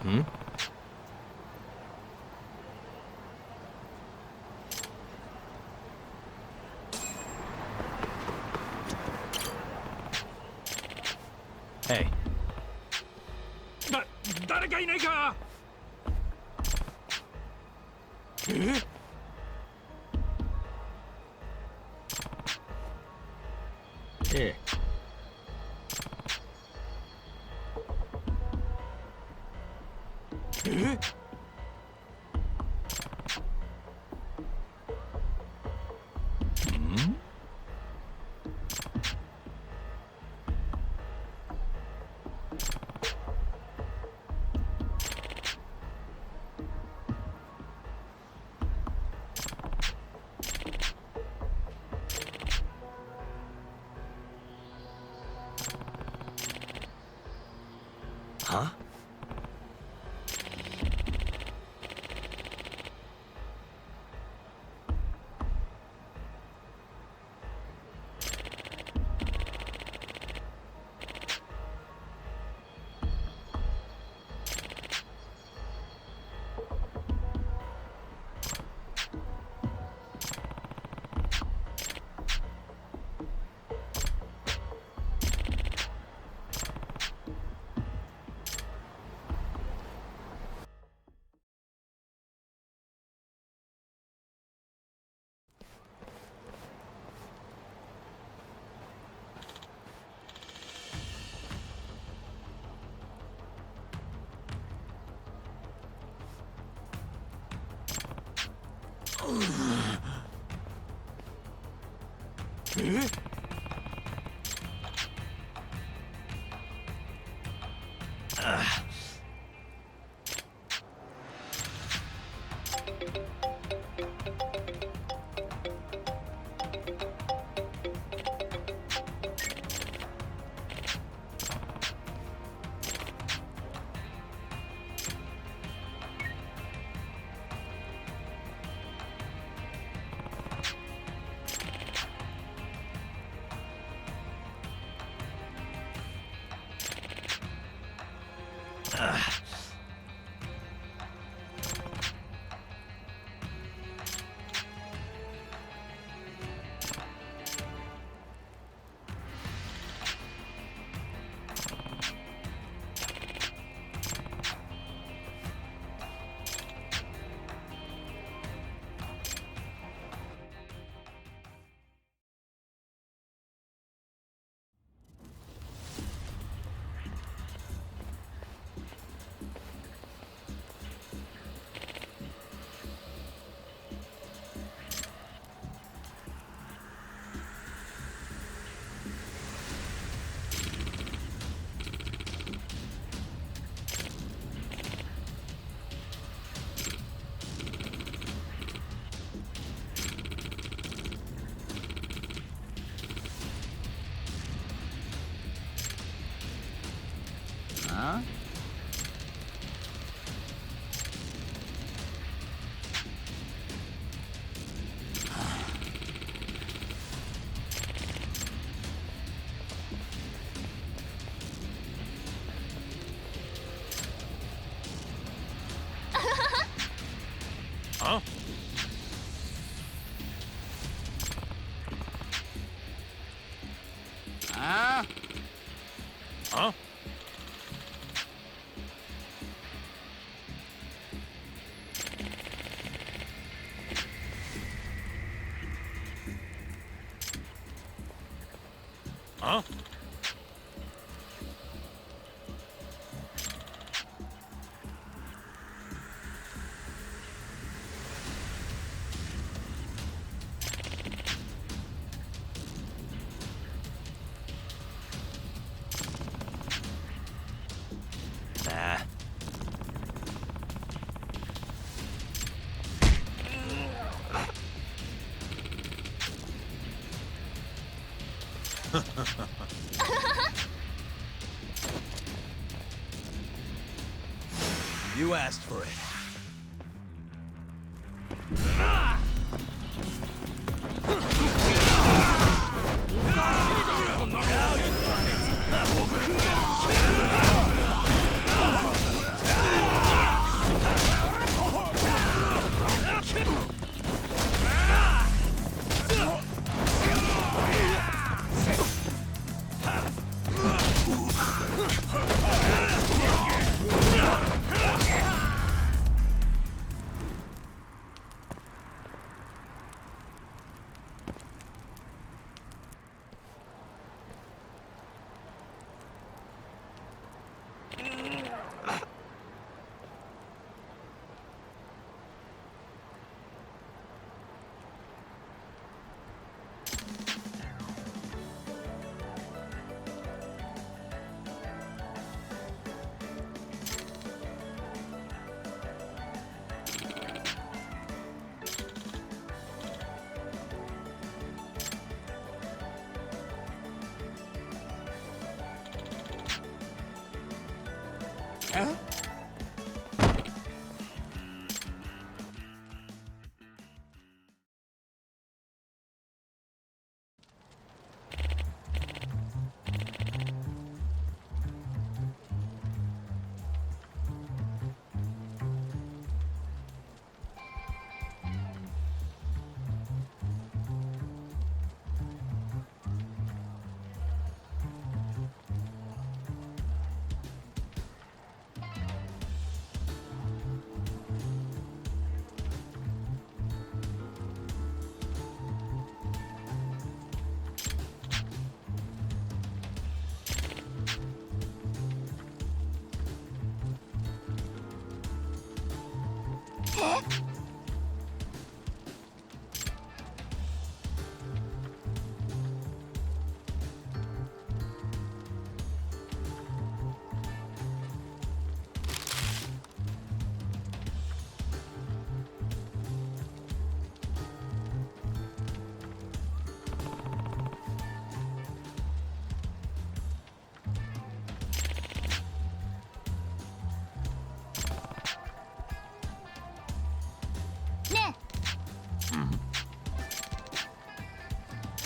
Hmm? Hey. 誰かいないか。ええ。Huh? Huh? Huh? Huh? Huh? Huh? Nah. You asked for it.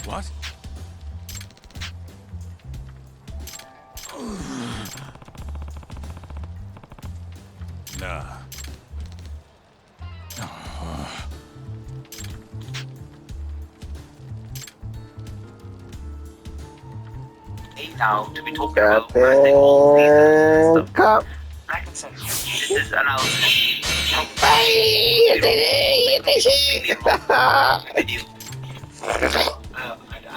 What? Nah. Now to be talking about birthday calls, these and stuff. ครับ Like I said, this is analysis. ไปไม่ใช่ Video.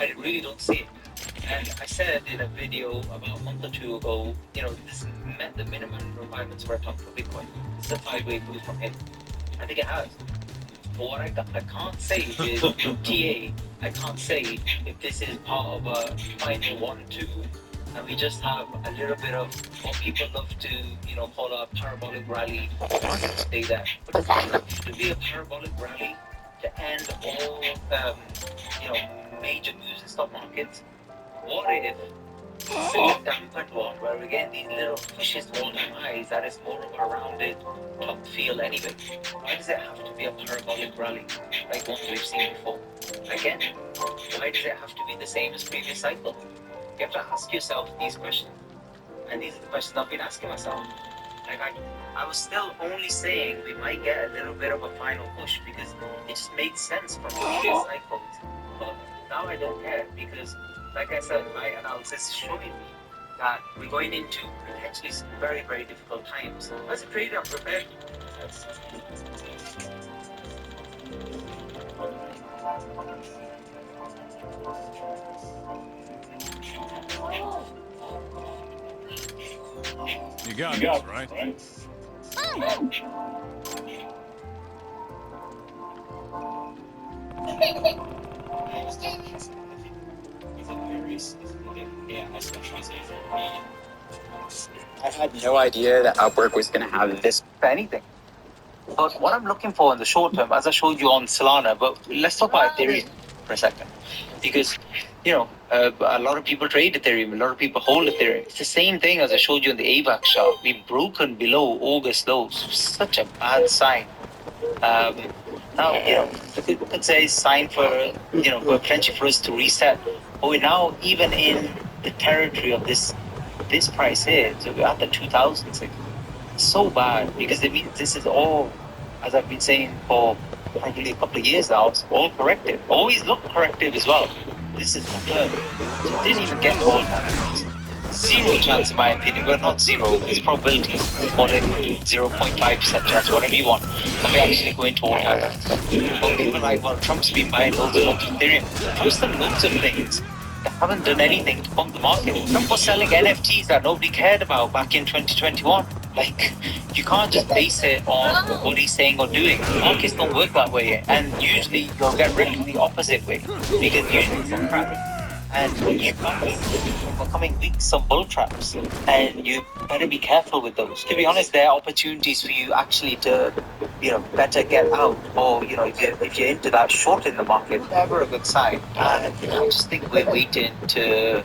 I really don't see it. And I said in a video about a month or two ago, this met the minimum requirements for a top for Bitcoin. It's a 5-way move from here. I think it has. But what I can't say is TA. I can't say if this is part of a final 1-2, and we just have a little bit of what people love to, call a parabolic rally. Stay there. But to be a parabolic rally to end all, major moves in stock markets. What if it's dampened one where we get these little pushes to all-time highs that is more of a rounded top feel anyway? Why does it have to be a parabolic rally like one we've seen before? Again, why does it have to be the same as previous cycle? You have to ask yourself these questions. And these are the questions I've been asking myself. Like I was still only saying we might get a little bit of a final push because it just made sense from previous cycles. But now I don't care because, like I said, my analysis is showing me that we're going into potentially some very, very difficult times. As a trader, I'm prepared. You got this, right? I had no idea that Upwork was going to have this for anything. But what I'm looking for in the short term, as I showed you on Solana, but let's talk about Ethereum for a second. Because, a lot of people trade Ethereum, a lot of people hold Ethereum. It's the same thing as I showed you in the AVAX chart. We've broken below August lows. Such a bad sign. Now, you could say it's sign for, for potential for us to reset. But we're now even in the territory of this price here. So we're at the 2000s. It's so bad because it means this is all, as I've been saying for probably a couple of years now, it's all corrective. Always look corrective as well. This is confirmed. So it didn't even get to all time. Zero chance in my opinion. Well, not zero, it's probability. Call it 0.5% chance, whatever you want. But we actually go into all time. But people like, well, Trump's been buying loads of Ethereum. Trump's done loads of things. They haven't done anything to pump the market. Trump was selling NFTs that nobody cared about back in 2021. Like, you can't just base it on what he's saying or doing. Markets don't work that way. And usually you'll get ripped the opposite way. Because usually it's a crap. And you can't be for coming weeks some bull traps. And you better be careful with those. To be honest, there are opportunities for you actually to, better get out. Or, if you're into that short in the market, never a good sign. And I just think we're waiting to,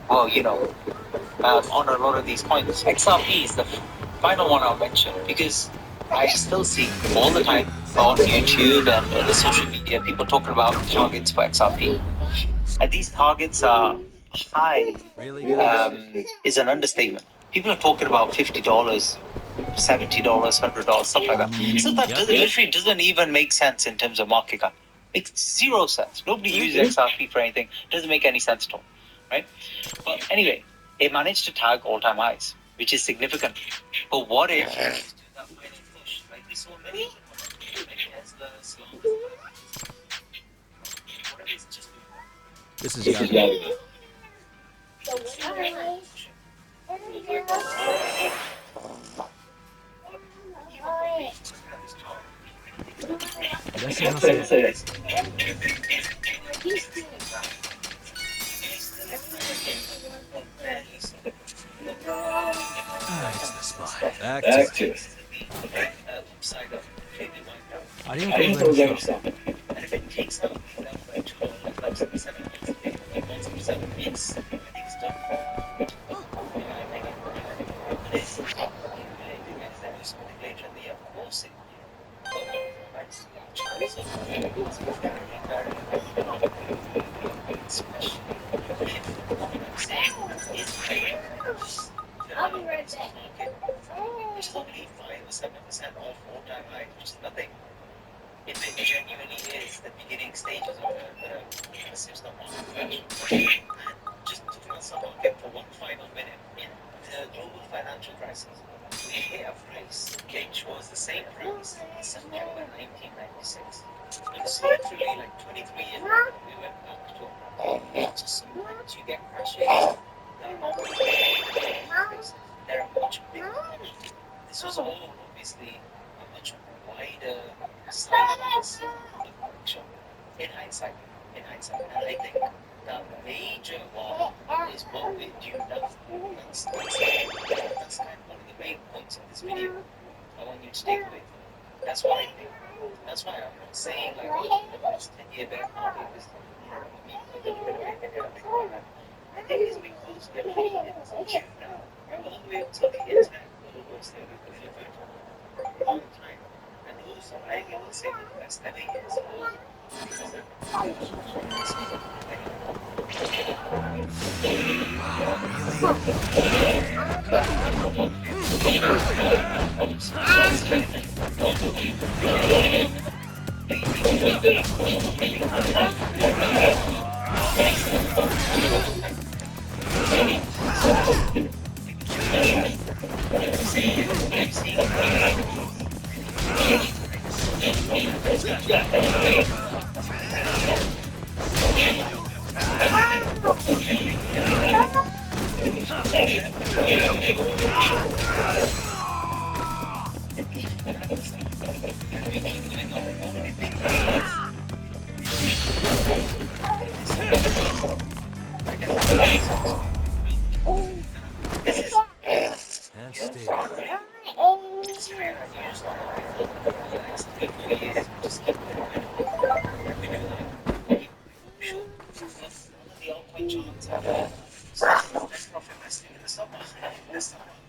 on a lot of these points. XRP is the final one I'll mention, because I still see all the time on YouTube and the social media people talking about targets for XRP. And these targets are high, Really? is an understatement. People are talking about $50, $70, $100, stuff like that. So that literally doesn't even make sense in terms of market cap. Makes zero sense. Nobody uses XRP for anything. Doesn't make any sense at all, right? But anyway, it managed to tag all-time highs, which is significant. But what if that final push, like we saw many, like Tesla, what if it's just This is Judgement. Did I say enough? It's the spot. Back to it. I didn't close any stuff. And if it takes up like 2 like 7 months, it wants to 7 weeks, I think it's done. It's later in the year, of course it which is only 5 or 7% off all-time high, which is nothing. If it genuinely is the beginning stages of a system market crash, just to on some market for one final minute in the global financial crisis, we hit a price which was the same price in September 1996. It's literally like 23 years ago we went back to a price. Just sometimes you get crashes. They're much bigger. This was all obviously a much wider science correction in hindsight. And I think the major one is what we do now. That's kind of one of the main points of this video. I want you to take away. That's what I think. That's why I'm not saying like, oh, the last 10-year bear market is, I think it's because we're living in June now. All the way up to the internet, was there for a long time. And those are, I will say, the best ever years. And stay.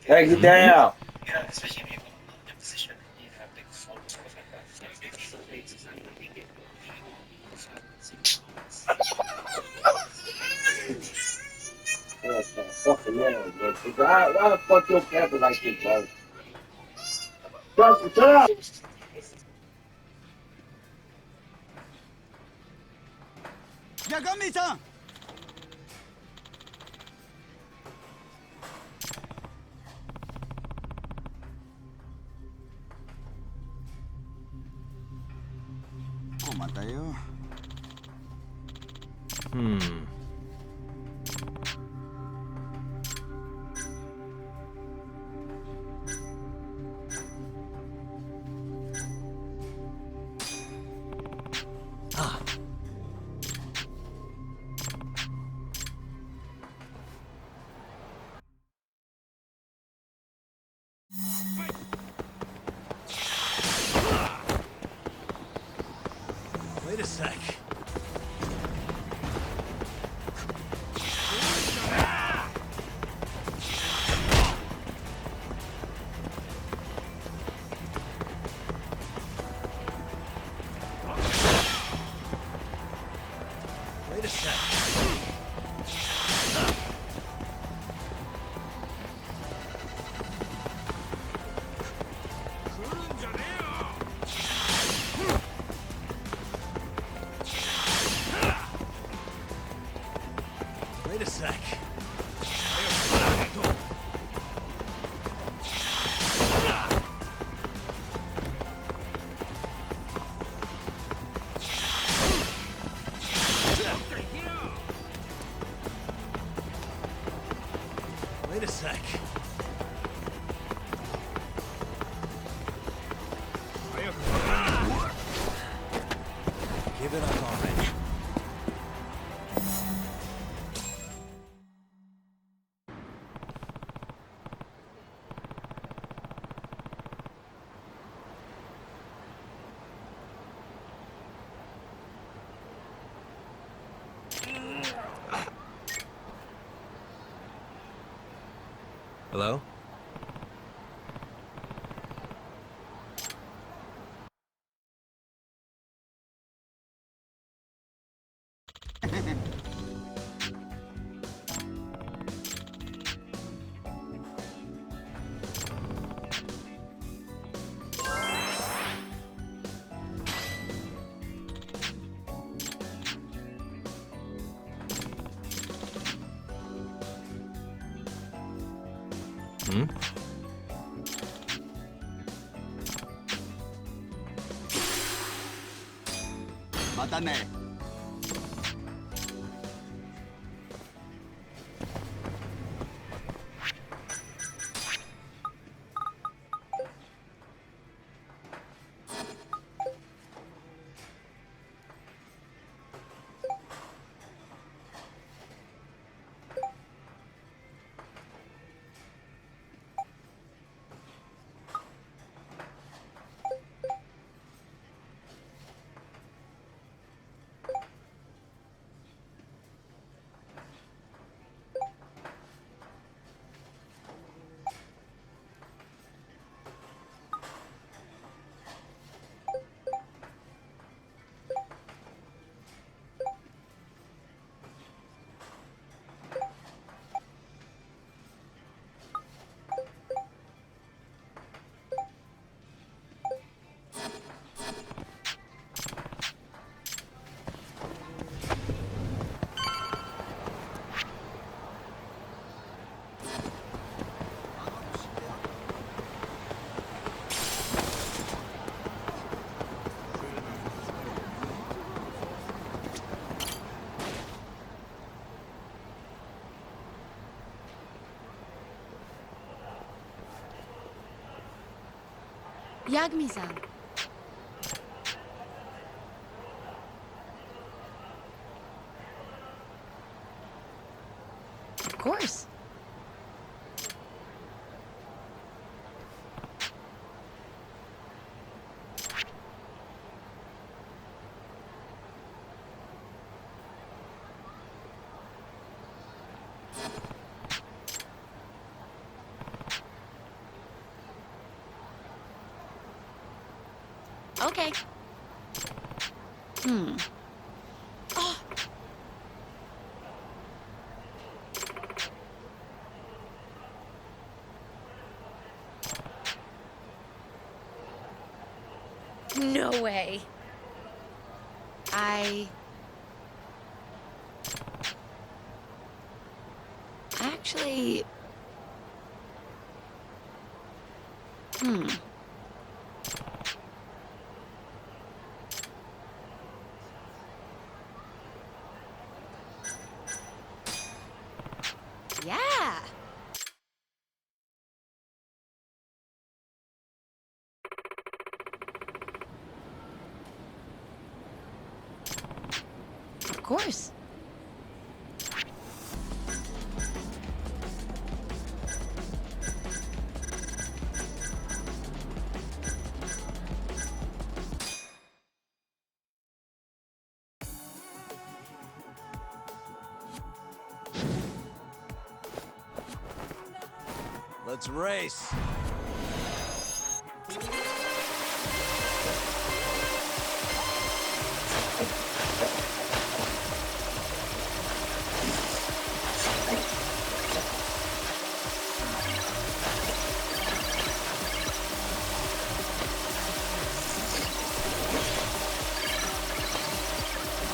Hey, get down. Yeah, especially if you've got a position and you have big funds or anything like that. Big places and you can get Fucking man, bro. Why the fuck your camera like this, bro? Shut up! Yagami-san! Kumatayo. Wait a sec. Wait a sec. Give it up already. Hello? Hmm? Yagmi-san. Of course. Okay. Oh. No way. Actually... Yeah. Of course. Let's race.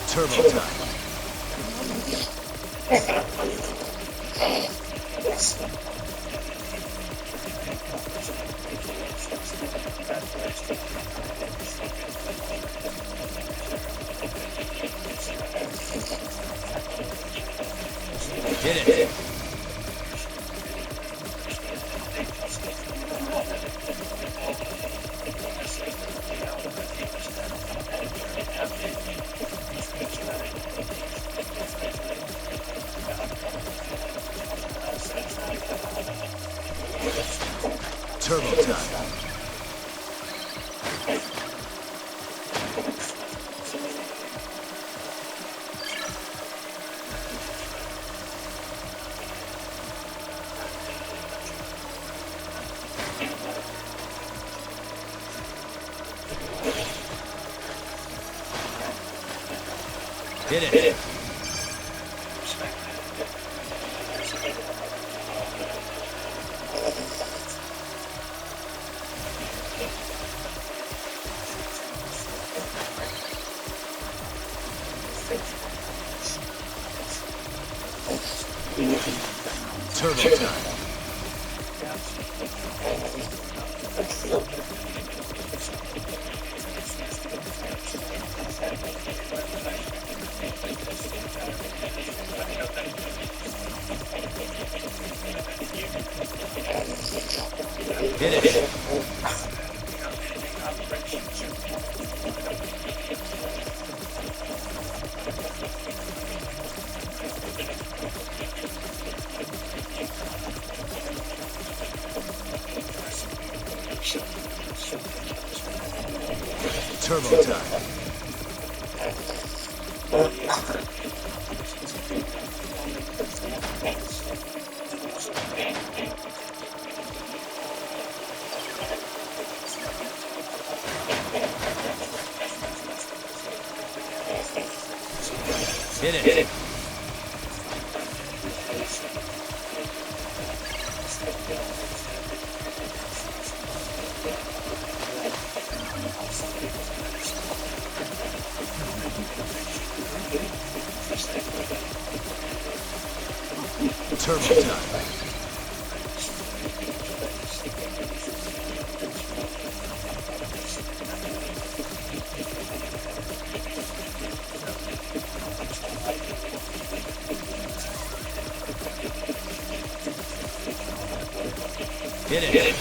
Turbo time. Hit it. Turbo time. Hit it. Turbo time. Hit it. Turbo time. Hit it. Turbo time. Hit it.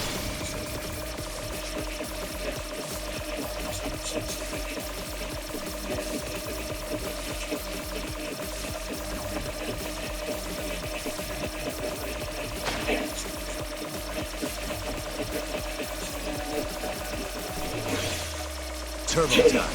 Turbo time.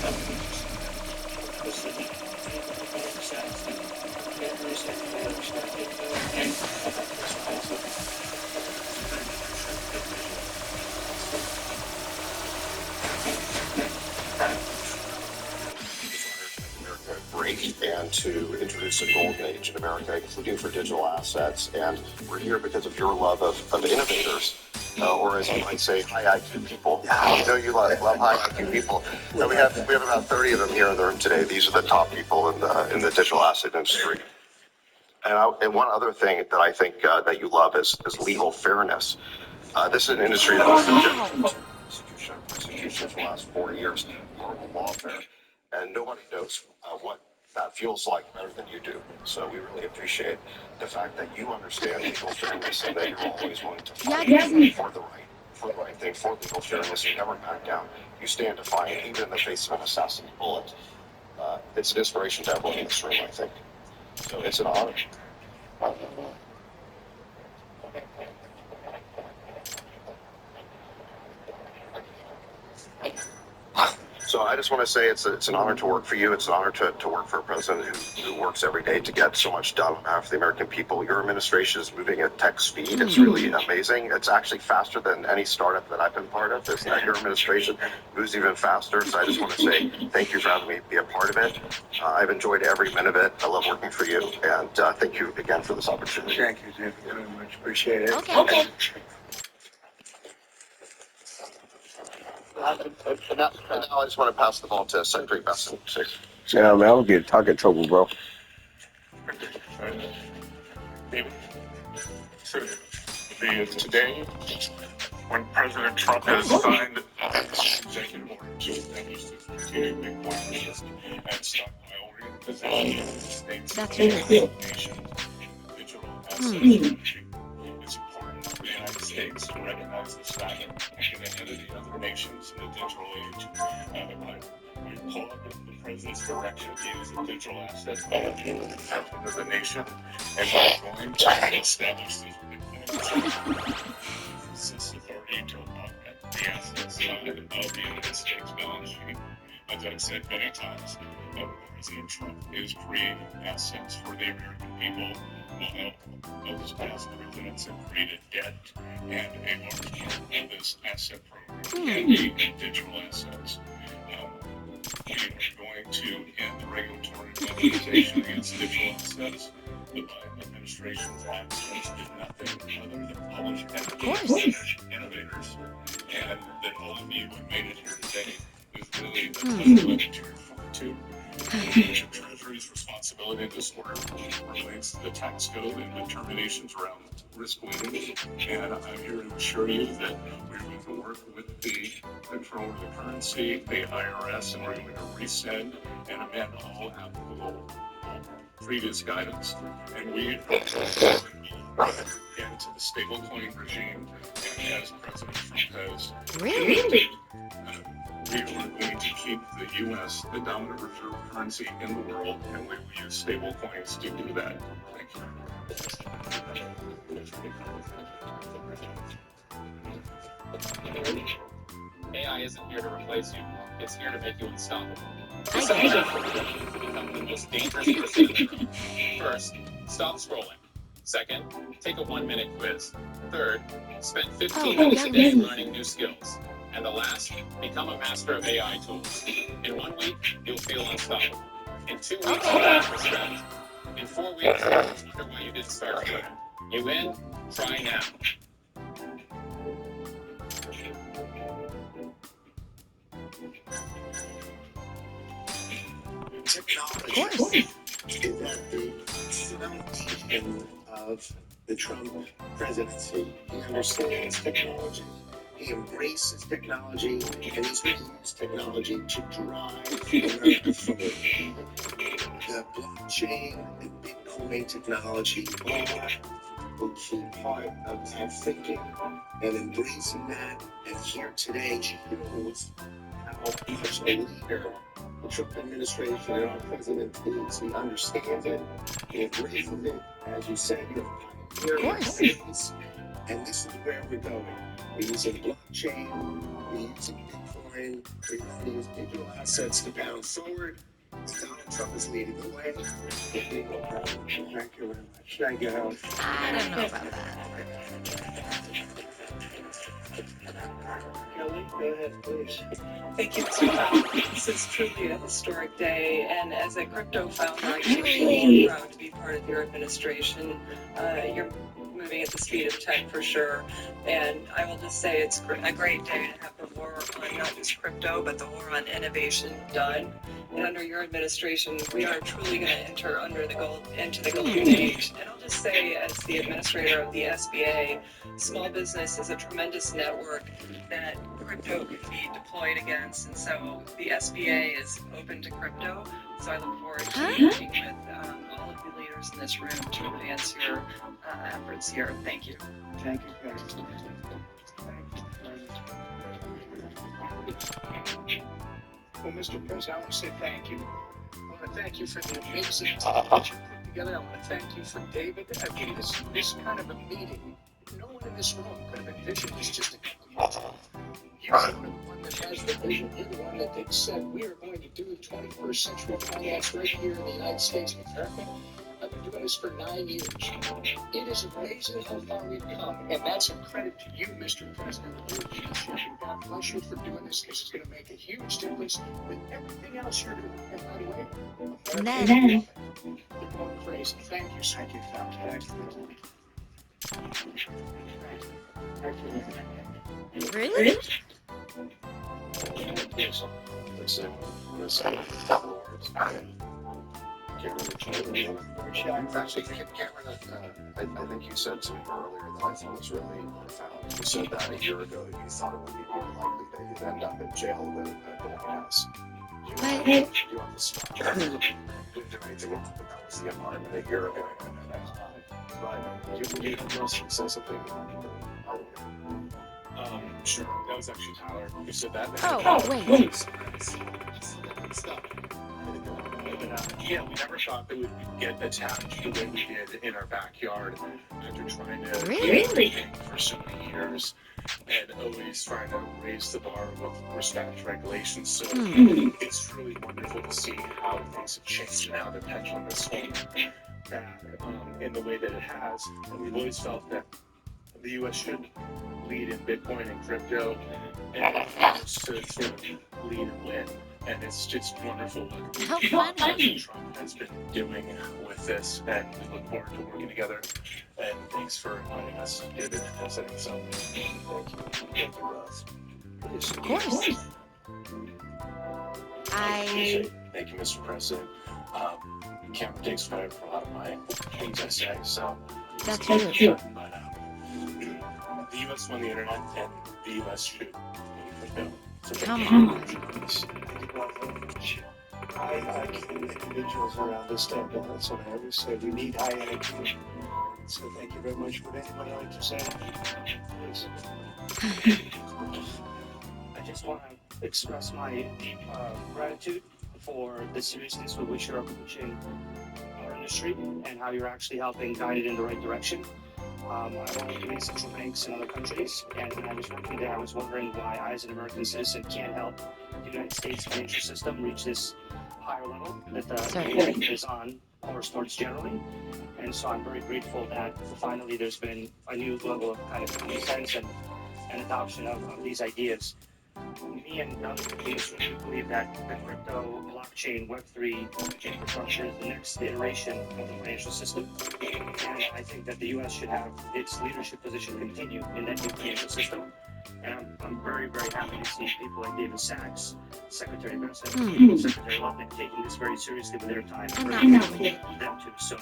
Great, and to introduce a golden age in America, including for digital assets. And we're here because of your love of innovators, or as you might say, high IQ people. I know you love high IQ people. And we have about 30 of them here in the room today. These are the top people in the digital asset industry. And one other thing that I think that you love is legal fairness. This is an industry that's been prosecution for the last 4 years, horrible lawfare, and nobody knows what that feels like better than you do. So we really appreciate the fact that you understand legal fairness and that you're always willing to fight for the right thing, for legal fairness. You never back down. You stand defiant, even in the face of an assassin's bullet. It's an inspiration to everyone in this room, I think. So it's an honor. So I just want to say it's an honor to work for you. It's an honor to work for a president who works every day to get so much done on behalf of the American people. Your administration is moving at tech speed. It's really amazing. It's actually faster than any startup that I've been part of. Your administration moves even faster. So I just want to say thank you for having me be a part of it. I've enjoyed every minute of it. I love working for you. And thank you again for this opportunity. Thank you, Jim. Very much appreciate it. Okay. And now I just want to pass the ball to Secretary Besson. Yeah, man, I'm getting talking trouble, bro. Today, when President Trump has signed executive orders that used to continue Bitcoin and stockpile repositioning the states That's and true. nations digital assets. It's important for the United States to recognize this fact and get ahead of the other nations in the digital age. I pull up in the president's direction. He is a digital asset manager of the nation, and we're going to establish this Bitcoin Since authority to augment the asset side of the United States balance sheet. As I've said many times, President Trump is creating assets for the American people, while those past presidents have created debt, and a large part of this asset program can be digital assets. We are going to end the regulatory weaponization against digital assets. The Biden administration's actions did nothing other than publish innovators, and that all of you who made it here today is really a testament to your fortitude. The Treasury's responsibility in this work relates to the tax code and determinations around risk weighting, and I'm here to assure you that we're going to work with the Controller of the Currency, the IRS, and we're going to rescind and amend all applicable previous guidance, and we are into the stablecoin regime, and as President Trump has Really? we are going to keep the U.S. the dominant reserve currency in the world, and we will use stable coins to do that. Thank you. AI isn't here to replace you. It's here to make you unstoppable. I get it. Become the most dangerous person in the room. First, stop scrolling. Second, take a 1-minute quiz. Third, spend 15 minutes a day learning new skills. And the last, become a master of AI tools. In 1 week, you'll feel unstoppable. In 2 weeks, you'll master strategy. In 4 weeks, you'll wonder why you didn't start sooner. You in? Try now. Technology is at the foundation of the Trump presidency. He understands technology. He embraces technology, and he's going to use technology to drive America forward. The blockchain and Bitcoin technology are a key part of our thinking, and embracing that. And here today shows how much a leader the Trump administration and our president is. He understands it, he embraces it, as you said, you're pioneering. And this is where we're going. We're using blockchain, we're using Bitcoin, we're going to use digital assets to bound forward. Donald Trump is leading the way. Thank you very much. Thank you. I don't know about that. Kelly, go ahead, please. Thank you, Mr. Brown. This is truly a historic day, and as a crypto founder, I couldn't be more proud to be part of your administration. You're moving at the speed of tech for sure, and I will just say it's a great day to have the war on not just crypto, but the war on innovation done. And under your administration, we are truly going to enter into the golden age. And I'll just say, as the administrator of the SBA, small business is a tremendous network that crypto could be deployed against, and so the SBA is open to crypto. So I look forward to working with all of the leaders in this room to advance your efforts here. Thank you. Thank you, Kelly. Well, Mr. President, I want to say thank you. I want to thank you for the amazing team that you put together. I want to thank you for David. I mean, this kind of a meeting, no one in this room could have envisioned this just a couple years ago. You're the one that has the vision. You're the one that said we are going to do 21st century finance right here in the United States of America. I've been doing this for 9 years. It is amazing how far we've come, and that's a credit to you, Mr. President, with your leadership. And God bless you for doing this, because it's going to make a huge difference with everything else you're doing. And by the way, America, you're going crazy. Thank you, sir. Thank you. Really? Yes. Listen. Actually, Cameron, I think you said something earlier that I thought was really profound. You said that a year ago that you thought it would be more likely that you'd end up in jail than at the White House. You on the spot. Didn't do anything wrong, but that was the environment a year ago. But you must say something. Sure, that was actually Tyler who said that. Oh, wait. Stop. yeah, we never thought that we would get attacked the way we did in our backyard after trying to Really? for so many years and always trying to raise the bar with respect to regulations. So it's truly wonderful to see how things have changed and how the pendulum has swung back in the way that it has. And we've always felt that the U.S. should lead in Bitcoin and crypto and to sort of lead and win. And it's just wonderful what How President funny. Trump has been doing with this, and we look forward to working together. And thanks for letting us do this. So thank you, Ross. Of course. I Thank you, Mr. President. Cameron takes credit for a lot of my things I say, so. that's true. But the U.S. won the internet, and the U.S. should win crypto. So thank Come you. on. Thank you all very much. I keep individuals around this table. That's what I always say. We need high energy. So thank you very much. Would anybody like to say anything? Please. I just want to express my deep gratitude for the seriousness with which you're approaching our industry and how you're actually helping guide it in the right direction. I work in central banks in other countries, and when I was working there, I was wondering why I, as an American citizen, can't help the United States financial system reach this higher level that the world is on or sports generally. And so I'm very grateful that finally there's been a new level of kind of common sense and adoption of these ideas. Me and other people believe that the crypto, blockchain, Web3 infrastructure is the next iteration of the financial system. And I think that the U.S. should have its leadership position continue in that new financial system. And I'm very, very happy to see people like David Sachs, Secretary of Defense, Secretary Lutnick taking this very seriously with their time. I'm Very not happy them too. So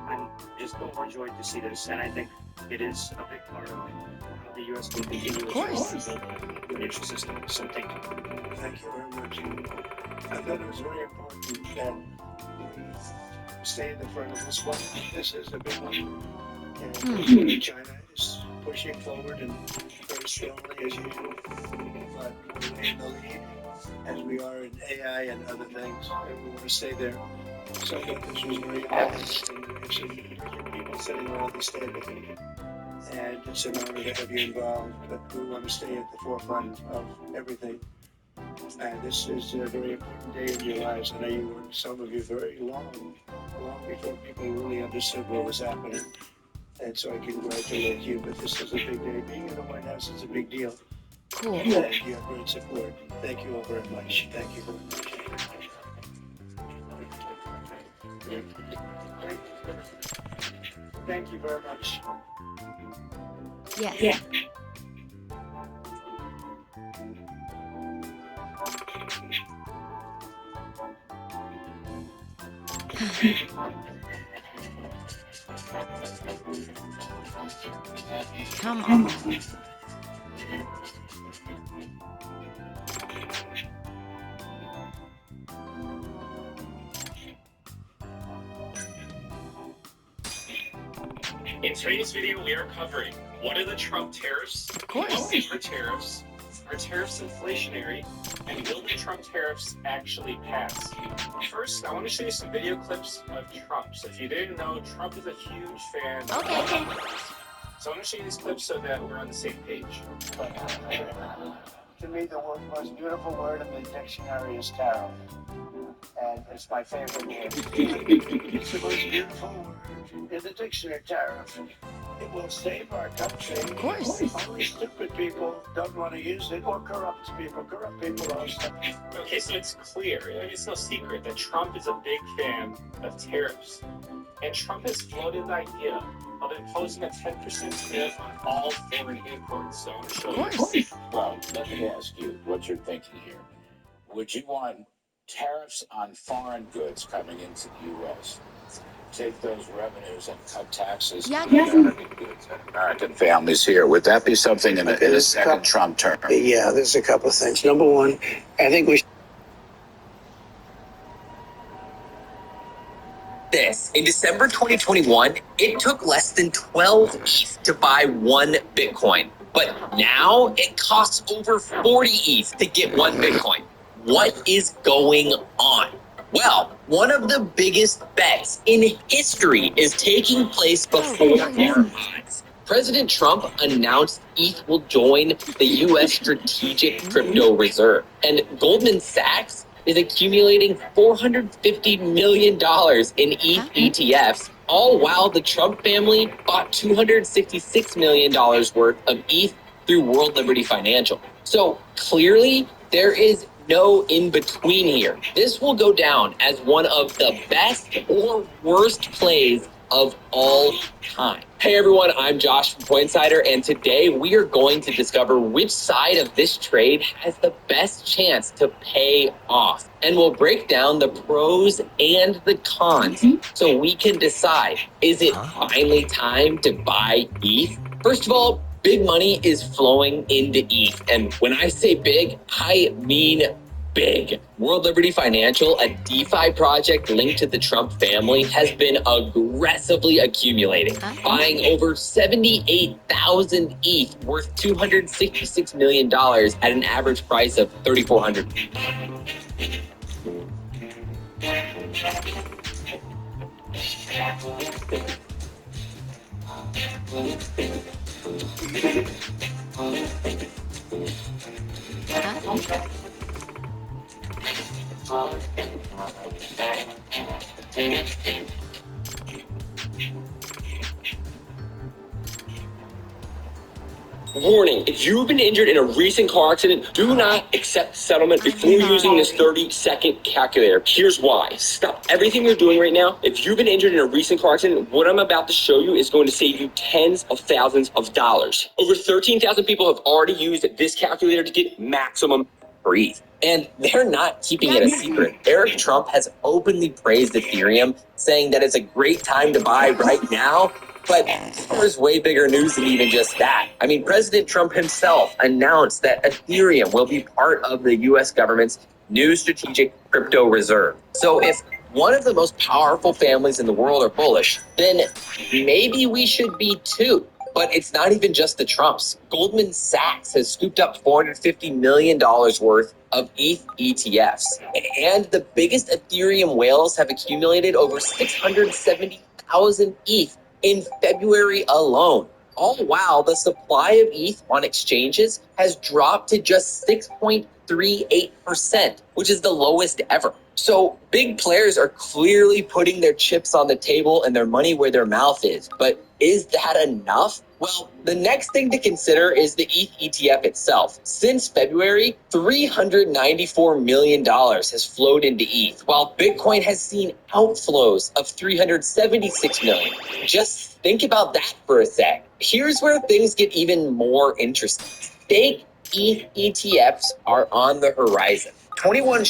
I'm just overjoyed to see this, and I think it is a big part of how the U.S. can continue its financial system. So thank you. Thank you very much. I thought it was very important that we stay in the front of this one. This is a big one. And China is pushing forward and very strongly as usual. But we're in the lead as we are in AI and other things, and we want to stay there. So I thought this was very honest, and we have some people sitting around this table. And it's an honor to have you involved, but we want to stay at the forefront of everything. And this is a very important day in your lives. I know you were, some of you, very long before people really understood what was happening. And so I congratulate you, but this is a big day. Being in the White House is a big deal. Cool. And you have great support. Thank you all very much. Thank you very much. Thank you very much. Yes. Yeah. Come on. In today's video, we are covering what are the Trump tariffs, Of course. what are tariffs, are tariffs inflationary, and will the Trump tariffs actually pass? First, I want to show you some video clips of Trump. So if you didn't know, Trump is a huge fan. Okay. So I want to show you these clips so that we're on the same page. To me, the most beautiful word in the dictionary is tariff. And it's my favorite word. It's the most beautiful word in the dictionary, tariff. It will save our country. Of course. Only stupid people don't want to use it, or corrupt people. Corrupt people also. Okay, so it's clear, it's no secret that Trump is a big fan of tariffs. And Trump has floated the idea of imposing a 10% tariff on all foreign imports. So I'm going to show Of course. you. Well, let me ask you what you're thinking here. Would you want tariffs on foreign goods coming into the U.S., take those revenues and cut taxes Yeah, on American goods and American families here? Would that be something in a second Trump term? Yeah, there's a couple of things. Number one, I think we This. In December 2021, it took less than 12 ETH to buy one Bitcoin. But now it costs over 40 ETH to get one Bitcoin. What is going on? Well, one of the biggest bets in history is taking place before our eyes. President Trump announced ETH will join the U.S. Strategic Crypto Reserve, and Goldman Sachs is accumulating $450 million in ETH ETFs, all while the Trump family bought $266 million worth of ETH through World Liberty Financial. So clearly, there is no in between here. This will go down as one of the best or worst plays of all time. Hey everyone, I'm Josh from Coinsider, and today we are going to discover which side of this trade has the best chance to pay off. And we'll break down the pros and the cons so we can decide, is it finally time to buy ETH? First of all, big money is flowing into ETH. And when I say big, I mean big. World Liberty Financial, a DeFi project linked to the Trump family, has been aggressively accumulating, buying over 78,000 ETH worth $266 million at an average price of $3,400. Warning, if you've been injured in a recent car accident, do not accept settlement before using this 30-second calculator. Here's why. Stop everything you're doing right now. If you've been injured in a recent car accident, what I'm about to show you is going to save you tens of thousands of dollars. Over 13,000 people have already used this calculator to get maximum for ETH. And they're not keeping it a secret. Eric Trump has openly praised Ethereum, saying that it's a great time to buy right now. But there's way bigger news than even just that. I mean, President Trump himself announced that Ethereum will be part of the U.S. government's new strategic crypto reserve. So if one of the most powerful families in the world are bullish, then maybe we should be too. But it's not even just the Trumps. Goldman Sachs has scooped up $450 million worth of ETH ETFs. And the biggest Ethereum whales have accumulated over 670,000 ETH in February alone. All while the supply of ETH on exchanges has dropped to just 6.38%, which is the lowest ever. So big players are clearly putting their chips on the table and their money where their mouth is. But is that enough? Well, the next thing to consider is the ETH ETF itself. Since February, $394 million has flowed into ETH, while Bitcoin has seen outflows of $376 million. Just think about that for a sec. Here's where things get even more interesting. Fake ETH ETFs are on the horizon. 21